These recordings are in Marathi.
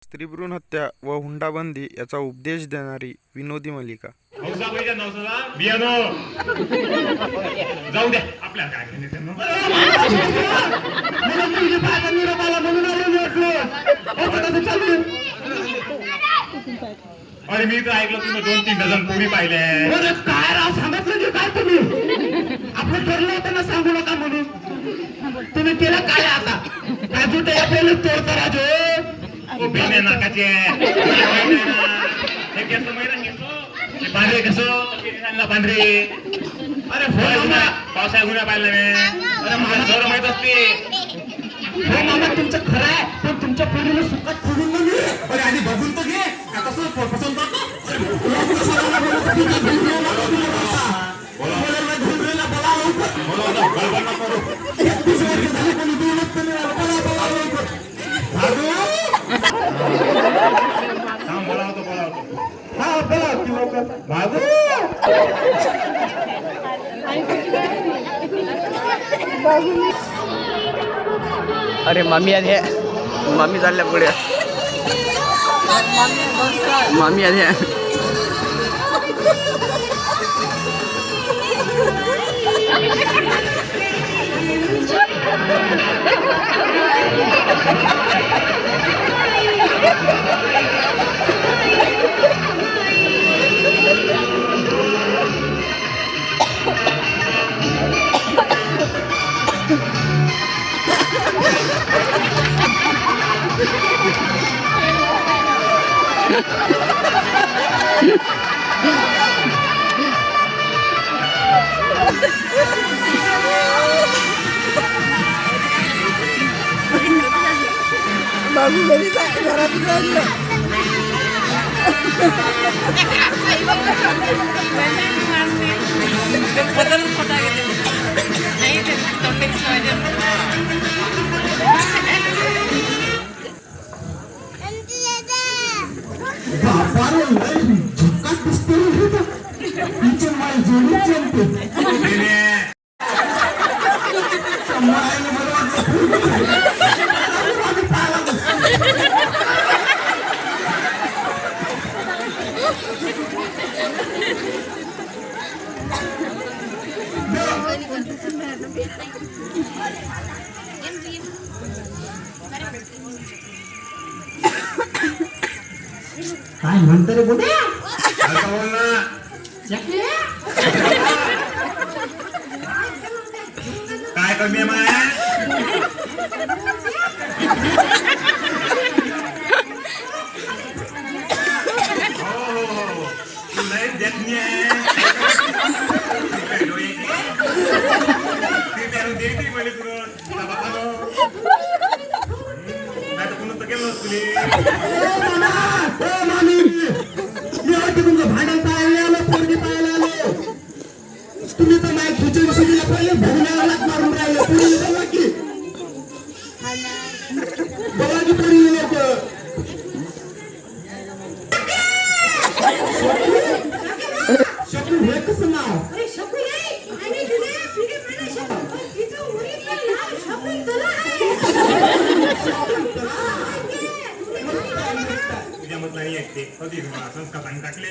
स्त्रीभ्रूण हत्या व हुंडाबंदी याचा उपदेश देणारी विनोदी मालिका. जाऊ द्या आपल्या काय अरे मी तर ऐकलं तुम्ही 2-3 डझन पोरी पाहिल्या. काय राव सांगितलं की काय तुम्ही आपलं ठरलं होतं ना सांगू नका म्हणून तुम्ही केलं काय आता काय तुटे आपल्याला तोड करायचो बिने नाकाचे हे कसं मैदान घेतो पांढरे कसं पांढरे. अरे पावसाळ्या गुन्हा पाहिला मी. अरे मला जर माहित असते हो मामा तुमचं खरं आहे पण तुमच्या पोरीला सुखात फोडून नाही. अरे आधी बघून तर घे आता पसंत करतो. अरे मामी आधी मामी चालल्या पुढे. मामी आधी बाबू घरी घरात काय म्हणतो रे बोल काय कमी आहे नाही देखनी आहे भांडण पाहायला आलो पोरगी पाहायला आलो तुम्ही तर नाही खिचडी शिडीला पहिले भोगण्याला मारून राहिले पोरी बघा की पोरी लोक शकू हे कसं नाव नाही ऐकते कधी संस्कार सांग टाकले.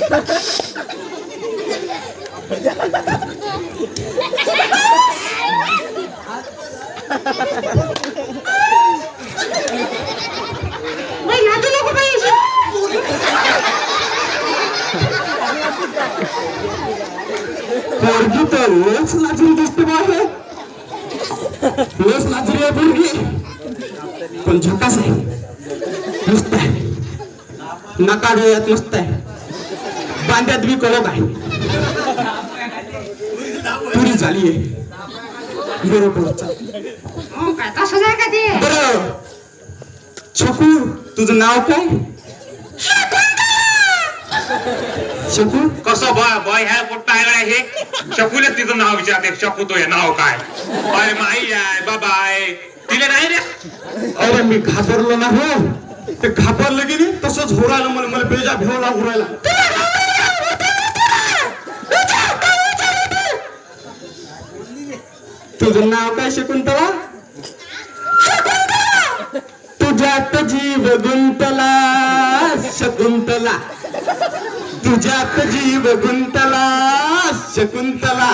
बाई नाचू नको बाई अशी. पोरगी तर लस लाजून दिसते बाहेर. लस लाजरी आहे पोरगी, पण झकास आहे, मस्त आहे, नाका डोळ्यात मस्त आहे, बांध्यात बी कडक आहे, पुरी झाली आहे. बरोबर हो काय तसंच आहे का ते? बरं छकू, तुझं नाव काय? शकू. कसं बॉय ह्या पोट्टा आहे हे शकूलेच तिचं नाव विचारते. शकू तो हे नाव काय? अरे माई आहे बाबा आहे तिला नाही रे. अरे मी घाबरलो ना हो, ते घाबरलं की नाही तसंच हो राहिलं. मला बेजा भेव लागू राहिला. तुझं नाव काय शकुंतला? तुझ्यात जीव गुंतला शकुंतला, तुझ्यात जीव गुंतला शकुंतला.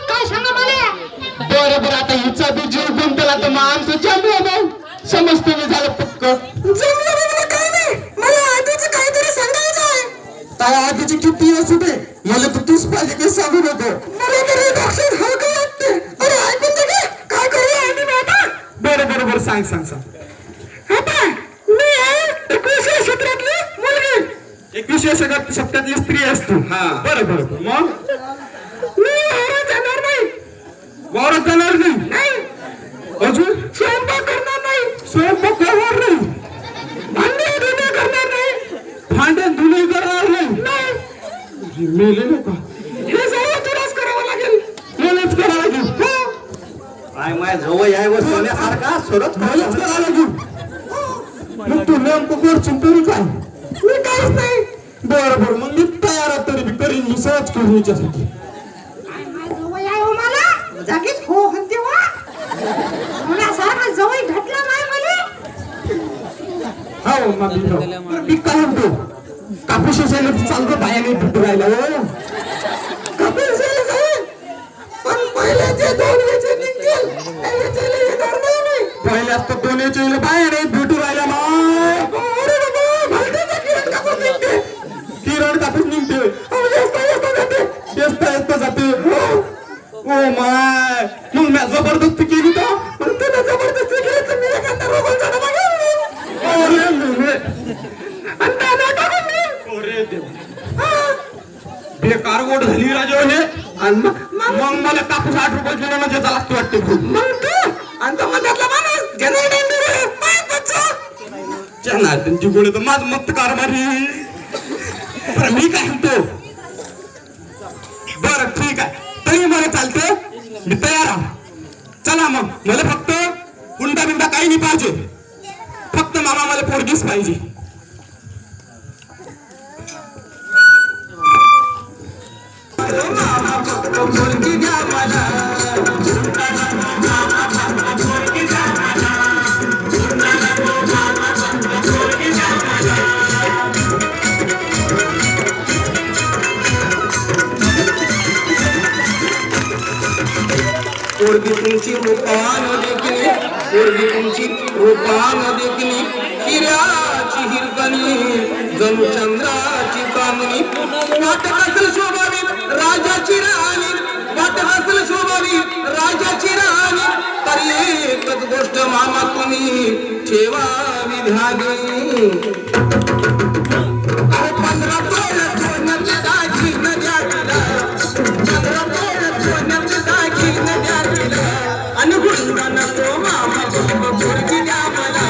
काय सांगा मला? बरोबर, आता हिचा बी जीव गुंतला तर मग आमचं जमलं भाऊ. समजतो मी झालं पक्क. जमलं काय नाही, मला आधीच काहीतरी सांगायचं आहे. काय आधीची किती असू दे, मला तर तूच पाहिजे काही सांगू नको. मला तरी डॉक्टर हलकं वाटते. अरे ऐकून दे की, काय करूया आम्ही आता? बरोबर सांग सांग सांग. आता मी आहे 21व्या शतकातली मुलगी. 21व्या शतकातली स्त्री असतो. हा बरोबर. मग मी वावरात जाणार नाही. वावरात जाणार नाही? नाही. अजून स्वयंपाक करणार नाही. स्वयंपाक करणार नाही, भांडे धुणे करणार नाही. भांड्यात धुणे करणार नाही. नाही. मेले नका, हे सर्व तुलाच करावं लागेल. मलाच करावं लागेल. काय माय जवळ आहे व सोन्यासारखा सोडत मलाच करावं लागेल. मग तू नेमकं करशील तरी काय? मी काहीच नाही. बरोबर, मग मी तयार आहे, तरी बी करीन मी सहज करून हिच्यासाठी. काय माय जवळ आहे हो मला. जागीच हो म्हणते वा. मुलासारखा जवळ घटला नाही मला. हो मग मी काय म्हणतो, कापूस असायला चालतं बायाने भेटू राहिला हो. कापूस झालं जाईल. पण पहिले जे 2 याचे निघतील त्याचे येणार नाही मी. पहिले असतं 2 याचे बायाने भेटू राहिला माय. अरे बाबा, भलत्याचा किरण कापूस निघते. किरण कापूस निघते, अहो, येता जाते. येता जाते. ओ माय, मग मी जबरदस्ती केली तर? पण तुला जबरदस्ती केली तर मी एखादा रोबल झाला मागे. अरे मेरे. आणि त्याला टाकून देईन. अरे देव, बेकार गोड झाली राजा हे. आणि मग मला कापूस 8 रुपये किलो म्हणजे लागते वाटते खूप. मग तू आणि तो मधातला माणूस घेणार नाही मी. माय बच्चा. जाणार त्यांची गोळी तर माझ मत कारभारी. बरं मी काय म्हणतो, बरं ठीक आहे, तरी मला चालतं, मी तयार आहे. चला मग, मला फक्त हुंडा बिंडा काही नाही पाहिजे, फक्त मामा मला पोरगीच पाहिजे. पोरगी द्या मला. पोरगी तुमची रूपान देखणी, पोरगी तुमची रूपान देखणी, हिऱ्याची हिरकणी जणू चंद्राची चांदणी. वाट हसल शोभावी राजाची राणी, वाट हसल शोभावी राजाची राणी. तरी एकच गोष्ट मामा तुम्ही ठेवावी ध्यानी. अरे 15 तोळ सोन्याची दागिने द्या तिला, 15 तोळ सोन्याची दागिने द्या तिला. आणि हुंडा नको मामा फक्त पोरगी द्या मला,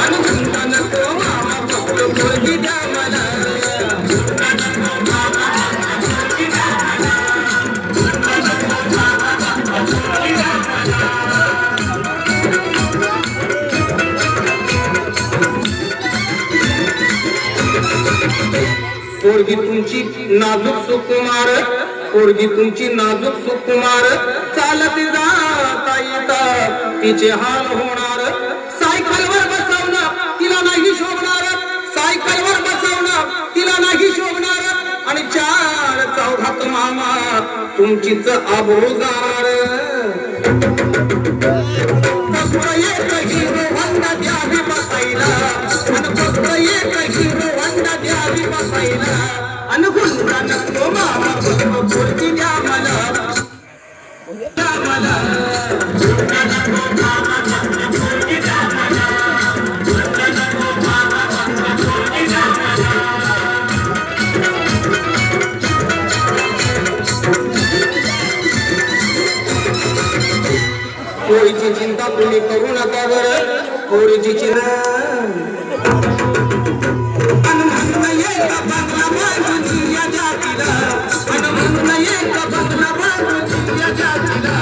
आणि हुंडा नको मामा फक्त पोरगी द्या मला. पोरगी तुमची नाजूक सुकुमार, पोरगी तुमची नाजूक सुकुमार, चालत जाता येता तिचे हाल होणार, सायकलवर बसवणं तिला नाही शोभणार, सायकलवर बसवणं तिला नाही शोभणार, आणि 4 चौघात मामा तुमचीच आबरू जाणार. फक्त एक हिरो होंडा द्यावी बसायला, आणि फक्त एक हिरो होंडा द्यावी बसायला, आणि हुंडा नको मामा फक्त पोरगी द्या मला, द्या मला. हुंडा नको मामा फक्त पोरगी द्या मला, हुंडा नको मामा फक्त पोरगी द्या मला. पोरीची चिंता तुम्ही करू नका बरं, पोरीची चिंता. अनमन येता बंगला बांधून या जातीला, अनमन येता बंगला बांधून या जातीला,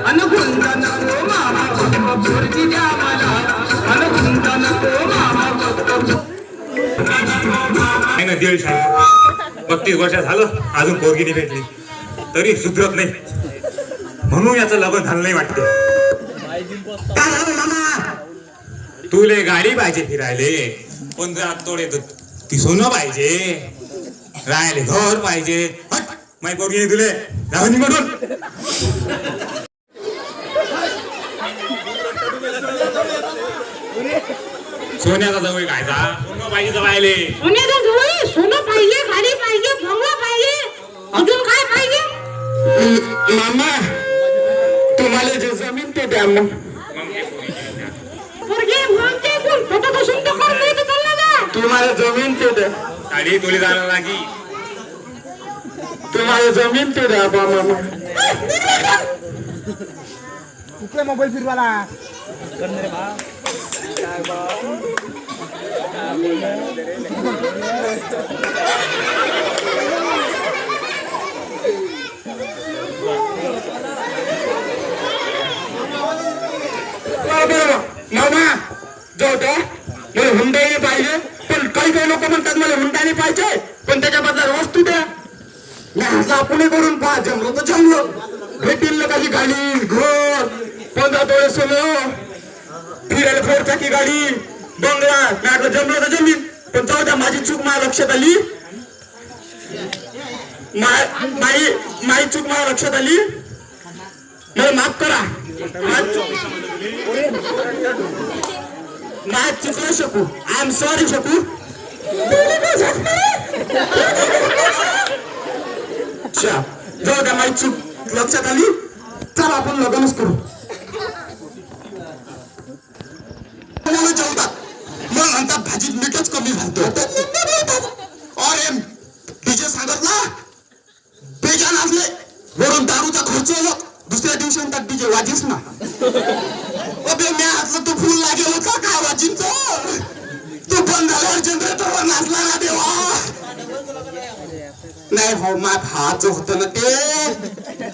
अनगुंडा नको मामा फक्त पोरगी द्या मला, अनगुंडा नको मामा फक्त. आहे ना 150 वर्ष झालं अजून पोरगी नाही भेटली, तरी सुधरत नाही, म्हणून याचं लग्न झालं नाही वाटतं. तुले गाडी पाहिजे फिरायले, पण जर तोडे ती सोनं पाहिजे, राहायले घर पाहिजे. माही पोरगी नाही तुले, राहून म्हणून. सोन्याचा जवळ खायचा, सोनं पाहिजे जवायले. सोन्याचा जवळ सोनं पाहिजे, गाडी पाहिजे, बंगला पाहिजे, अजून काय पाहिजे? मामा तुम्हाला जे जमीन ते द्या मग. पोरगी म्हणते कोण फोटो बसून तो कर नाही तर चालला जा. तुम्हाला जमीन ते द्या, गाडी तुले जाणार लागी. तुम्हाला जमीन ते द्या मामा. कुठला मोबाईल फिरवाला मामा जाऊ द्या, मला हुंडाई पाहिजे, पण काही काही लोक म्हणतात मला हुंडाई पाहिजे, पण त्याच्या बदल्यात वस्तू द्या. नाही आपण करून पहा, जमलो तर जमलो, भेटील ना काही गाडी, घर, 15 तोळे सोनं, फिरायला 4 चाकी गाडी, बंगला. नाही जमलं तर जमीन, पण जाऊ द्या. माझी चूक माझ्या लक्षात आली, माझी चूक माझ्या लक्षात आली, मला माफ करा. माझ चुकलं शकू, आय एम सॉरी शकू. जाऊ द्या, माझी चूक लक्षात आली, चला आपण लग्नच करू. जेवतात मग नंतर भाजीत मीठच कमी घालतो. अरे डीजे सांगितला बेजान असले, वरून दारूचा खर्च होत, दुसऱ्या दिवशी म्हणतात डीजे वाजीस ना. अबे मी हातलं तू फुल लागेल होता काय वाजींच, तू बंद झाल्यावर जनरेटरवर नाचला ना देवा. नाही हो, माझ हाच होत ना ते.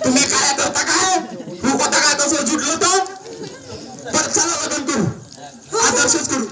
तुम्ही काय करता काय, तू होता काय तसं जुटलं तर. बरं चला लग्न करू, आदर्शच करू.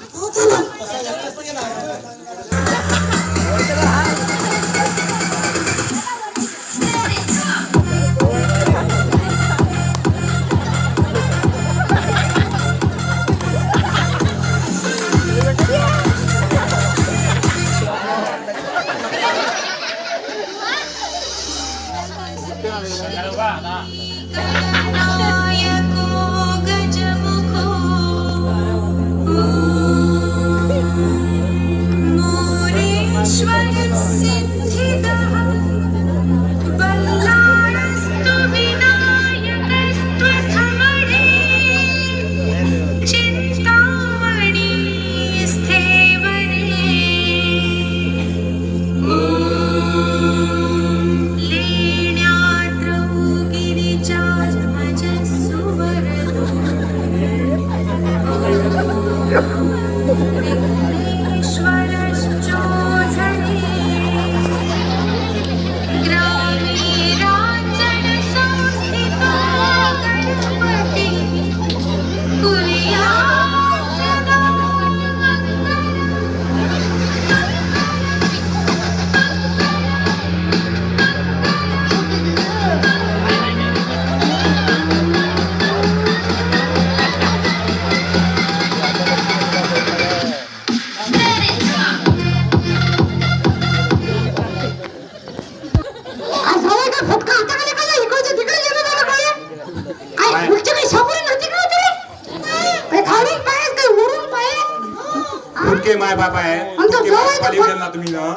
बाप आहे आणि तो तुमच्या जावई तर खाली उचलला तुम्ही ना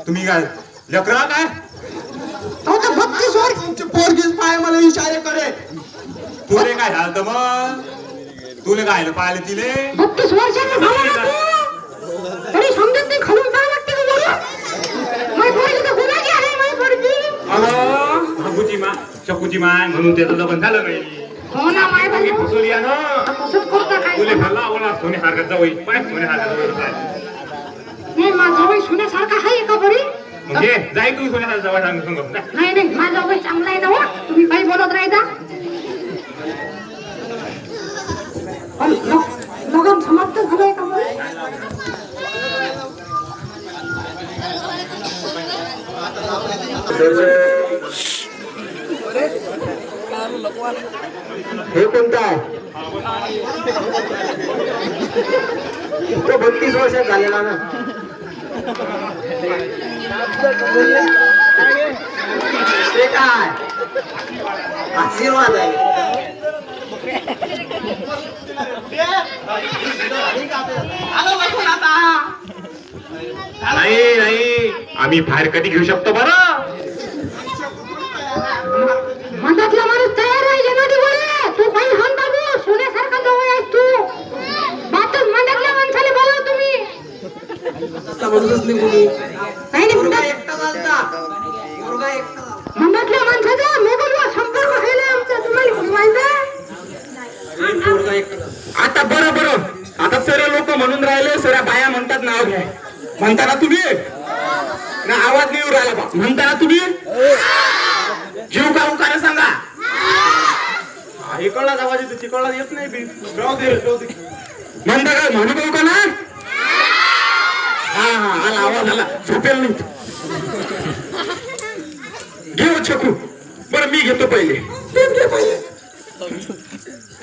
तुम्ही काय लेकरा काय तो तर 32 वर्ष तुमची पोरगीच पाय मला इशारे करे तुले काय झालं मग तुले काय पाहिलं तिले 32 वर्षाचा झाला ना तू तरी समजत नाही खालून काय लागते तुला माय पोरगी तर गुन्हाची आहे माय पोरगी अगो शकूची माय म्हणून त्याचं लग्न झालं नाही हो ना माय पोरगी बाबा फसवली आहे ना कसंच करता काय तुले भरला ओला सोने सारखा जावई पाय सोने सारखा नाही माझा वय सुनेसारखा आहे का बरी म्हणजे जाय तू सोने जवळ सांग सांग नाही नाही माझा वय चांगला आहे ना हो तुम्ही काही बोलत राहायचा लगन समाप्त झालंय का मग हे कोणतं आहे तो 32 वर्षात झालेला ना ते काय आशीर्वाद आहे नाही नाही आम्ही बाहेर कधी घेऊ शकतो बरं मधातला माणूस तयार आहे जनादी बोले तू काही हान बाबू सोन्यासारखा जवळ आहेस तू बातच मधातल्या माणसाला बोलव तुम्ही नाही नाही मधातल्या माणसाचा मोबाईलवर संपर्क व्हायला आमचा तुम्हाला बोलवायचा आता बरं आता सर्व लोक म्हणून राहिले सर्व बाया म्हणतात नाव घ्या म्हणताना तुम्ही ना आवाज नाही येऊ राहिला बा म्हणताना तुम्ही जीव का उकारा सांगा इकडलाच आवाज येतो तिकडला येत नाही बी म्हणता काय म्हणू का ना हा आला आवाज आला झोपेल नाही घेऊ छकू बरं मी घेतो पहिले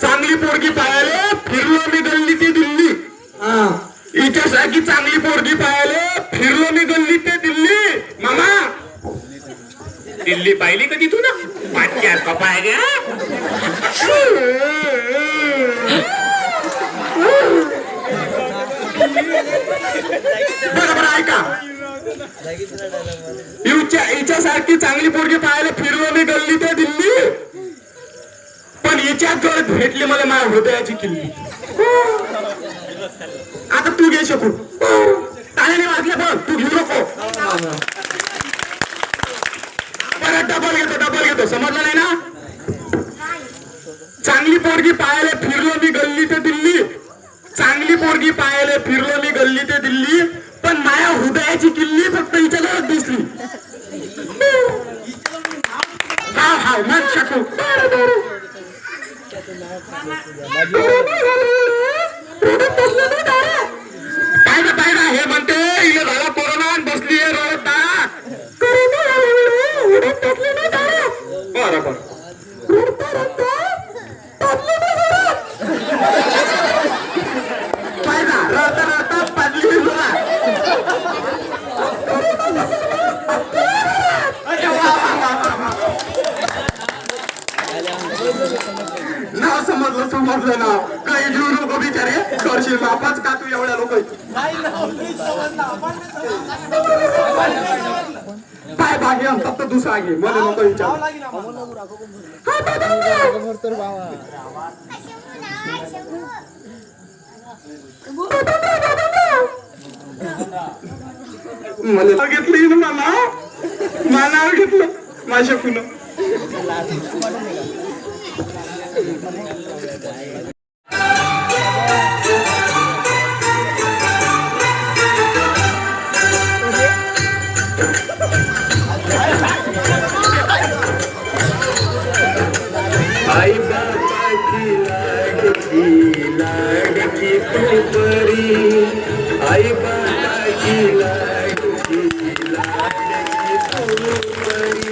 चांगली पोरगी पाहायला फिरलो मी गल्ली ते दिल्ली हिच्यासारखी चांगली पोरगी पाहायला फिरलो मी गल्ली ते दिल्ली मामा दिल्ली पाहिली कधी तू ना पाटक्या कपाय घ्या बरोबर ऐका हिच्यासारखी चांगली पोरगी पाहायला फिरलो मी गल्ली ते दिल्ली पण हिच्यात जर भेटली मला माझ्या हृदयाची किल्ली आता तू घे शकू टाळ्याने वाजले बघ तू घेऊ नको परत डबल घेतो समजलं नाही ना चांगली पोरगी पाहायला फिरलो मी गल्ली ते दिल्ली चांगली पोरगी पाहायला फिरलो मी गल्ली ते दिल्ली पण माझ्या हृदयाची किल्ली फक्त हिच्याजवळ दिसली हा मन शकू पाहिजे हे म्हणते इले झाला कोरोना बसली रोड बरोबर पाहिजे रडता पडली नाव समजलं ना काही जीव नको बिचारे करशील बापाच का तू एवढ्या लोक पाय बागे आमचा तर दुसरा घे मला नको विचार मला घेतलं ना मला घेतलं माझ्या कुणं आई बाबाची लाडकी तू बरी आई बाबाची लाडकी तू बरी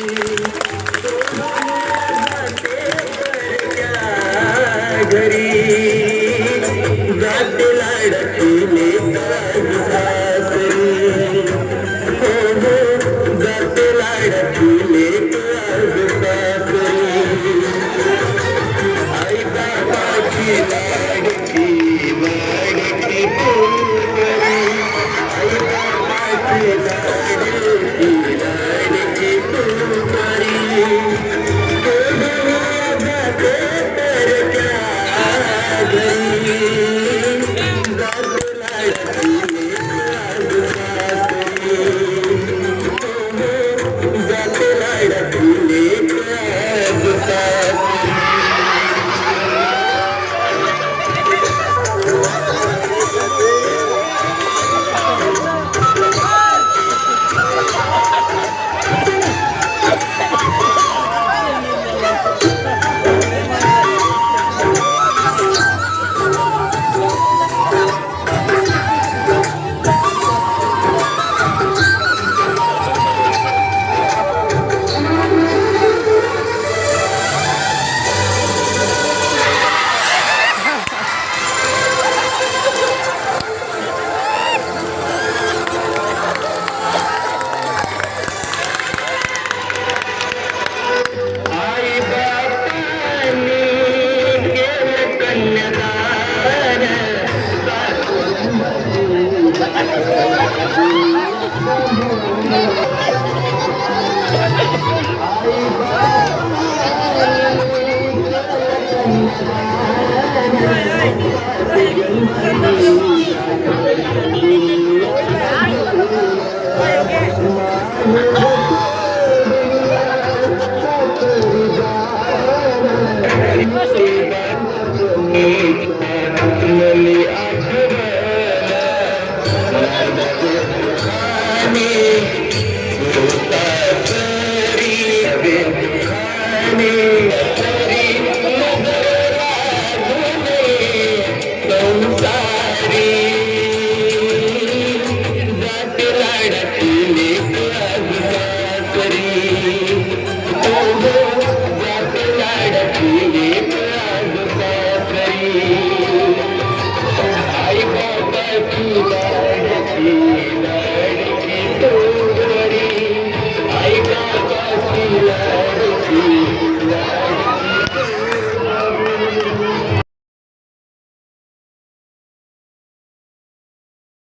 घरी आई